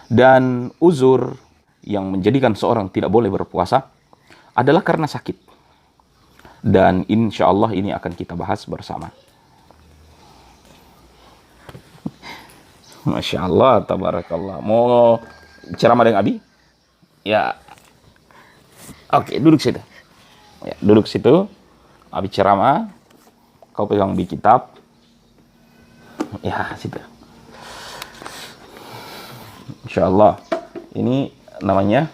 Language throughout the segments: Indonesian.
Dan uzur yang menjadikan seorang tidak boleh berpuasa adalah karena sakit. Dan insya Allah ini akan kita bahas bersama. Masya Allah, tabarakallah. Mau ceramah dengan Abi? Ya. Oke, duduk situ. Ya, duduk situ. Abi ceramah. Kau pegang di kitab. Ya, situ. Insya Allah. Ini namanya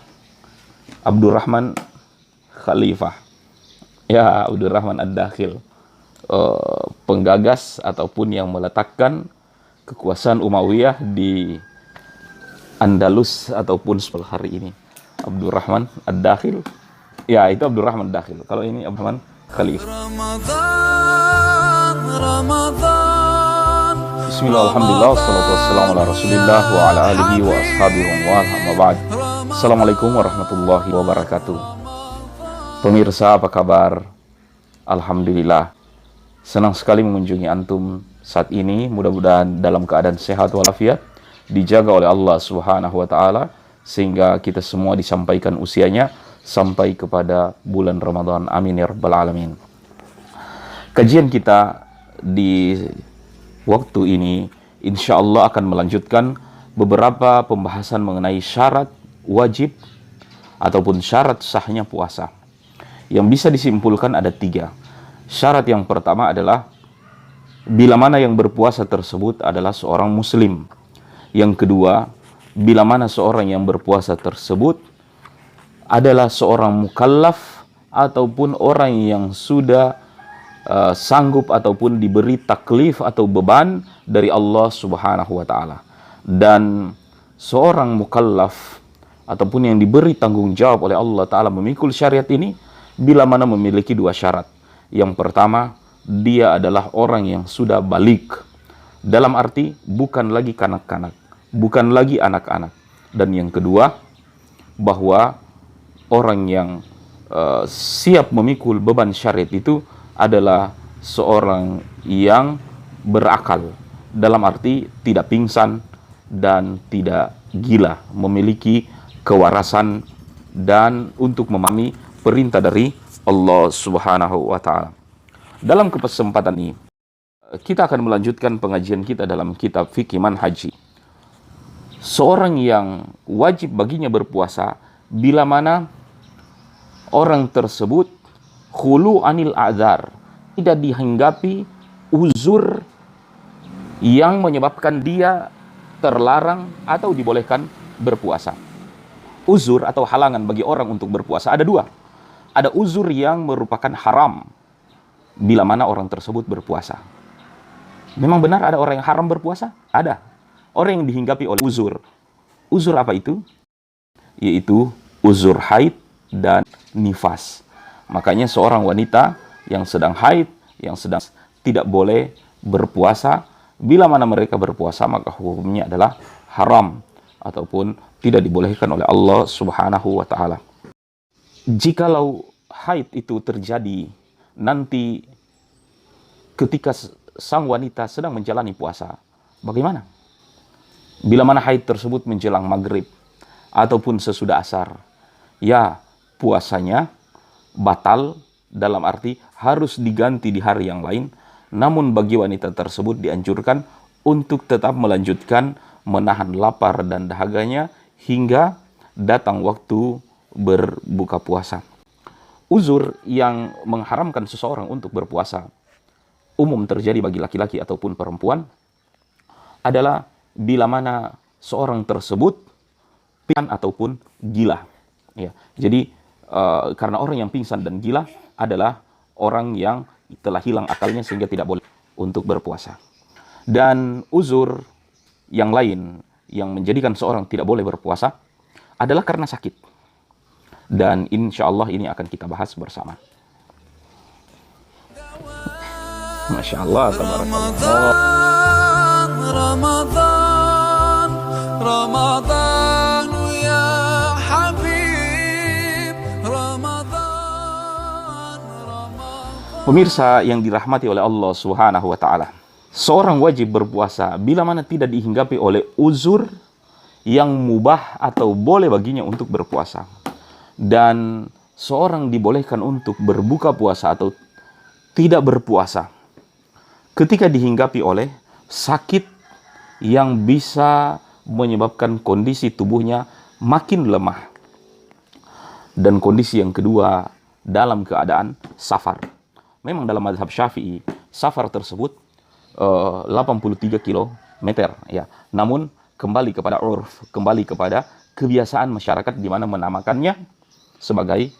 Abdurrahman Khalifah. Ya, Abdurrahman Ad-Dakhil. Penggagas ataupun yang meletakkan kekuasaan Umayyah di Andalus ataupun setelah hari ini. Abdurrahman Ad-Dakhil. Ya, itu Abdurrahman Ad-Dakhil. Kalau ini Abdurrahman Khalifah. Bismillah, alhamdulillah, wassalatu wassalamu ala rasulillah wa ala alihi wa ashabihi wa wala, amma ba'd. Assalamualaikum warahmatullahi wabarakatuh. Pemirsa, apa kabar? Alhamdulillah. Senang sekali mengunjungi antum saat ini. Mudah-mudahan dalam keadaan sehat walafiat, dijaga oleh Allah Subhanahu wa taala sehingga kita semua disampaikan usianya sampai kepada bulan Ramadan. Amin ya rabbal alamin. Kajian kita di waktu ini insya Allah akan melanjutkan beberapa pembahasan mengenai syarat wajib ataupun syarat sahnya puasa. Yang bisa disimpulkan ada 3. Syarat yang pertama adalah bila mana yang berpuasa tersebut adalah seorang muslim. Yang kedua, bila mana seorang yang berpuasa tersebut adalah seorang mukallaf ataupun orang yang sudah sanggup ataupun diberi taklif atau beban dari Allah Subhanahu wa taala. Dan seorang mukallaf ataupun yang diberi tanggung jawab oleh Allah taala memikul syariat ini bila mana memiliki 2 syarat. Yang pertama, dia adalah orang yang sudah balik. Dalam arti bukan lagi kanak-kanak, bukan lagi anak-anak. Dan yang kedua, bahwa orang yang siap memikul beban syariat itu adalah seorang yang berakal. Dalam arti tidak pingsan dan tidak gila, memiliki kewarasan dan untuk memahami perintah dari Allah Subhanahu wa taala. Dalam kesempatan ini kita akan melanjutkan pengajian kita dalam kitab Fikih Manhaji. Seorang yang wajib baginya berpuasa bila mana orang tersebut khulu anil a'dzar, tidak dihinggapi uzur yang menyebabkan dia terlarang atau dibolehkan berpuasa. Uzur atau halangan bagi orang untuk berpuasa ada 2. Ada uzur yang merupakan haram bila mana orang tersebut berpuasa. Memang benar ada orang yang haram berpuasa? Ada. Orang yang dihinggapi oleh uzur. Uzur apa itu? Yaitu uzur haid dan nifas. Makanya seorang wanita yang sedang haid, yang sedang tidak boleh berpuasa. Bila mana mereka berpuasa, maka hukumnya adalah haram ataupun tidak dibolehkan oleh Allah Subhanahu wa taala. Jikalau haid itu terjadi nanti ketika sang wanita sedang menjalani puasa, bagaimana? Bila mana haid tersebut menjelang maghrib ataupun sesudah asar, ya puasanya batal, dalam arti harus diganti di hari yang lain. Namun bagi wanita tersebut dianjurkan untuk tetap melanjutkan menahan lapar dan dahaganya hingga datang waktu berbuka puasa. Uzur yang mengharamkan seseorang untuk berpuasa umum terjadi bagi laki-laki ataupun perempuan adalah bila mana seorang tersebut pingsan ataupun gila. Ya, jadi karena orang yang pingsan dan gila adalah orang yang telah hilang akalnya sehingga tidak boleh untuk berpuasa. Dan uzur yang lain yang menjadikan seorang tidak boleh berpuasa adalah karena sakit. Dan insya Allah ini akan kita bahas bersama. Masya Allah, tabarakallah. Ramadan, Ramadan ya Habib, Ramadan, Ramadan. Pemirsa yang dirahmati oleh Allah Subhanahu wa taala. Seorang wajib berpuasa bila mana tidak dihinggapi oleh uzur yang mubah atau boleh baginya untuk berpuasa. Dan seorang dibolehkan untuk berbuka puasa atau tidak berpuasa ketika dihinggapi oleh sakit yang bisa menyebabkan kondisi tubuhnya makin lemah. Dan kondisi yang kedua, dalam keadaan safar. Memang dalam mazhab Syafi'i, safar tersebut 83 kilometer, ya. Namun kembali kepada urf, kembali kepada kebiasaan masyarakat di mana menamakannya sebagai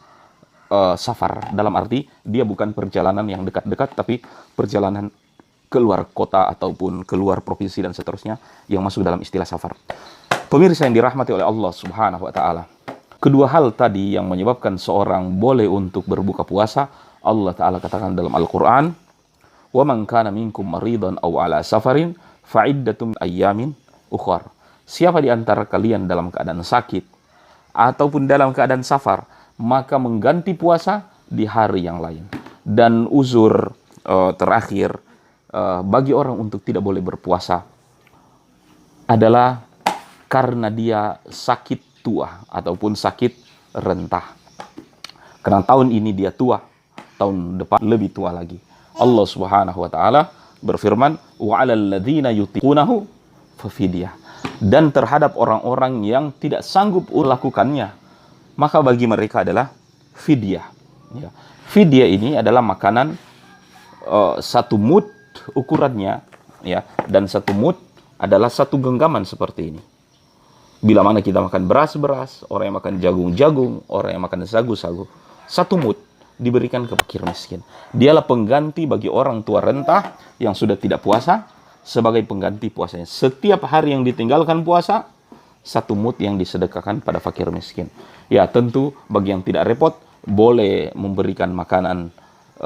safar. Dalam arti dia bukan perjalanan yang dekat-dekat, tapi perjalanan keluar kota ataupun keluar provinsi dan seterusnya yang masuk dalam istilah safar. Pemirsa yang dirahmati oleh Allah Subhanahu wa taala. Kedua hal tadi yang menyebabkan seorang boleh untuk berbuka puasa, Allah taala katakan dalam Al-Qur'an, "Wa man kana minkum maridan aw ala safarin fa iddatum ayyamin ukhra." Siapa di antara kalian dalam keadaan sakit ataupun dalam keadaan safar, maka mengganti puasa di hari yang lain. Dan uzur terakhir bagi orang untuk tidak boleh berpuasa adalah karena dia sakit tua ataupun sakit rentah. Karena tahun ini dia tua, tahun depan lebih tua lagi. Allah Subhanahu wa taala berfirman, "Wa 'alal ladzina yutiqunahu fafidyah." Dan terhadap orang-orang yang tidak sanggup melakukannya, maka bagi mereka adalah fidyah. Ya. Fidyah ini adalah makanan satu mud ukurannya, ya, dan satu mud adalah satu genggaman seperti ini. Bila mana kita makan beras-beras, orang yang makan jagung-jagung, orang yang makan sagu-sagu, satu mud diberikan ke fakir miskin. Dialah pengganti bagi orang tua rentah yang sudah tidak puasa, sebagai pengganti puasanya. Setiap hari yang ditinggalkan puasa, satu mud yang disedekahkan pada fakir miskin. Ya, tentu bagi yang tidak repot, boleh memberikan makanan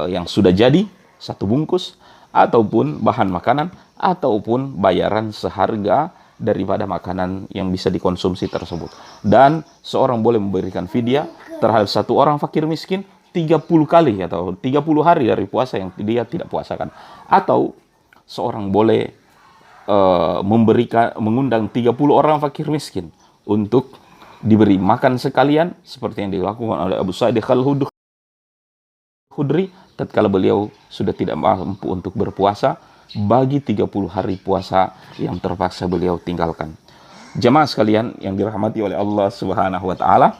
yang sudah jadi, satu bungkus, ataupun bahan makanan, ataupun bayaran seharga daripada makanan yang bisa dikonsumsi tersebut. Dan seorang boleh memberikan fidyah terhadap satu orang fakir miskin 30 kali atau 30 hari dari puasa yang dia tidak puasakan. Atau seorang boleh mengundang 30 orang fakir miskin untuk diberi makan sekalian, seperti yang dilakukan oleh Abu Sa'id Al-Khudri tatkala beliau sudah tidak mampu untuk berpuasa bagi 30 hari puasa yang terpaksa beliau tinggalkan. Jemaah sekalian yang dirahmati oleh Allah Subhanahu wa taala,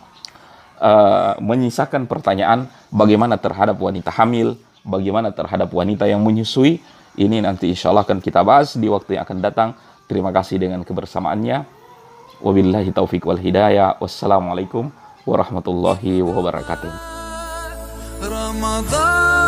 menyisakan pertanyaan bagaimana terhadap wanita hamil, bagaimana terhadap wanita yang menyusui. Ini nanti insya Allah akan kita bahas di waktu yang akan datang. Terima kasih dengan kebersamaannya. Wabillahi taufiq wal hidayah. Wassalamualaikum warahmatullahi wabarakatuh. Ramadan